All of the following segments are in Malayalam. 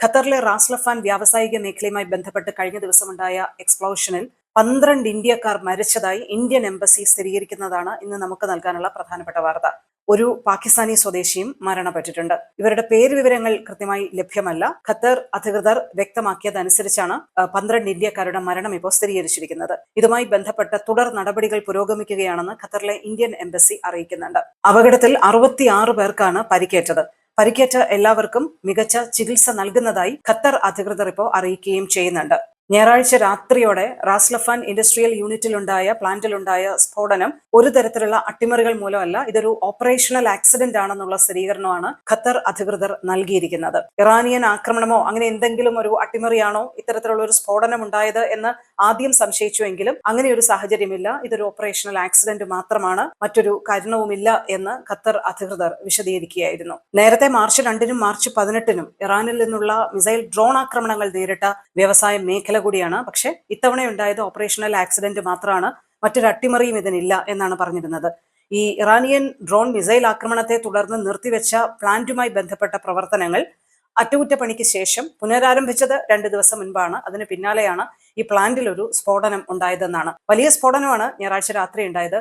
ഖത്തറിലെ റാസ് ലഫാൻ വ്യാവസായിക മേഖലയുമായി ബന്ധപ്പെട്ട് കഴിഞ്ഞ ദിവസമുണ്ടായ എക്സ്പ്ലോഷനിൽ 12 ഇന്ത്യക്കാർ മരിച്ചതായി ഇന്ത്യൻ എംബസി സ്ഥിരീകരിക്കുന്നതാണ് ഇന്ന് നമുക്ക് നൽകാനുള്ള പ്രധാനപ്പെട്ട വാർത്ത. ഒരു പാകിസ്ഥാനി സ്വദേശിയും മരണപ്പെട്ടിട്ടുണ്ട്. ഇവരുടെ പേര് വിവരങ്ങൾ കൃത്യമായി ലഭ്യമല്ല. ഖത്തർ അധികൃതർ വ്യക്തമാക്കിയതനുസരിച്ചാണ് 12 ഇന്ത്യക്കാരുടെ മരണം ഇപ്പോൾ സ്ഥിരീകരിച്ചിരിക്കുന്നത്. ഇതുമായി ബന്ധപ്പെട്ട തുടർ നടപടികൾ പുരോഗമിക്കുകയാണെന്ന് ഖത്തറിലെ ഇന്ത്യൻ എംബസി അറിയിക്കുന്നുണ്ട്. അപകടത്തിൽ 66 പേർക്കാണ് പരിക്കേറ്റത്. പരിക്കേറ്റ എല്ലാവർക്കും മികച്ച ചികിത്സ നൽകുന്നതായി ഖത്തർ അധികൃതർ ഇപ്പോൾ അറിയിക്കുകയും ചെയ്യുന്നുണ്ട്. ഞായറാഴ്ച രാത്രിയോടെ റാസ് ലഫാൻ ഇൻഡസ്ട്രിയൽ പ്ലാന്റിലുണ്ടായ സ്ഫോടനം ഒരു തരത്തിലുള്ള അട്ടിമറികൾ മൂലമല്ല, ഇതൊരു ഓപ്പറേഷണൽ ആക്സിഡന്റ് ആണെന്നുള്ള സ്ഥിരീകരണമാണ് ഖത്തർ അധികൃതർ നൽകിയിരിക്കുന്നത്. ഇറാനിയൻ ആക്രമണമോ അങ്ങനെ എന്തെങ്കിലും ഒരു അട്ടിമറിയാണോ ഇത്തരത്തിലുള്ള ഒരു സ്ഫോടനം ഉണ്ടായത് എന്ന് ആദ്യം സംശയിച്ചുവെങ്കിലും അങ്ങനെ ഒരു സാഹചര്യമില്ല. ഇതൊരു ഓപ്പറേഷണൽ ആക്സിഡന്റ് മാത്രമാണ്, മറ്റൊരു കാരണവുമില്ല എന്ന് ഖത്തർ അധികൃതർ വിശദീകരിക്കുകയായിരുന്നു. നേരത്തെ മാർച്ച് 2-നും മാർച്ച് 18-നും ഇറാനിൽ നിന്നുള്ള മിസൈൽ ഡ്രോൺ ആക്രമണങ്ങൾ നേരിട്ട വ്യവസായ മേഖല കൂടിയാണ്. പക്ഷെ ഇത്തവണയുണ്ടായത് ഓപ്പറേഷണൽ ആക്സിഡന്റ് മാത്രമാണ്, മറ്റൊരു അട്ടിമറിയും ഇതിനില്ല എന്നാണ് പറഞ്ഞിരുന്നത്. ഈ ഇറാനിയൻ ഡ്രോൺ മിസൈൽ ആക്രമണത്തെ തുടർന്ന് നിർത്തിവെച്ച പ്ലാന്റുമായി ബന്ധപ്പെട്ട പ്രവർത്തനങ്ങൾ അറ്റകുറ്റപ്പണിക്ക് ശേഷം പുനരാരംഭിച്ചത് 2 ദിവസം മുൻപാണ്. അതിന് പിന്നാലെയാണ് ഈ പ്ലാന്റിൽ ഒരു സ്ഫോടനം ഉണ്ടായതെന്നാണ്. വലിയ സ്ഫോടനമാണ് ഞായറാഴ്ച രാത്രി ഉണ്ടായത്.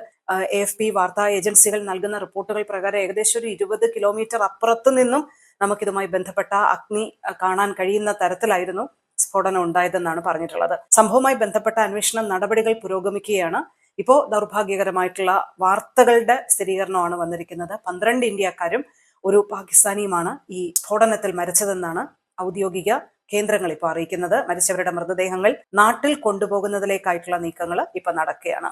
AFP വാർത്താ ഏജൻസികൾ നൽകുന്ന റിപ്പോർട്ടുകൾ പ്രകാരം ഏകദേശം ഒരു 20 കിലോമീറ്റർ അപ്പുറത്തു നിന്നും നമുക്കിതുമായി ബന്ധപ്പെട്ട അഗ്നി കാണാൻ കഴിയുന്ന തരത്തിലായിരുന്നു സ്ഫോടനം ഉണ്ടായതെന്നാണ് പറഞ്ഞിട്ടുള്ളത്. സംഭവവുമായി ബന്ധപ്പെട്ട അന്വേഷണ നടപടികൾ പുരോഗമിക്കുകയാണ്. ഇപ്പോൾ ദൗർഭാഗ്യകരമായിട്ടുള്ള വാർത്തകളുടെ സ്ഥിരീകരണമാണ് വന്നിരിക്കുന്നത്. 12 ഇന്ത്യക്കാരും ഒരു പാകിസ്ഥാനിയുമാണ് ഈ സ്ഫോടനത്തിൽ മരിച്ചതെന്നാണ് ഔദ്യോഗിക കേന്ദ്രങ്ങൾ ഇപ്പോൾ അറിയിക്കുന്നത്. മരിച്ചവരുടെ മൃതദേഹങ്ങൾ നാട്ടിൽ കൊണ്ടുപോകുന്നതിലേക്കായിട്ടുള്ള നീക്കങ്ങൾ ഇപ്പൊ നടക്കുകയാണ്.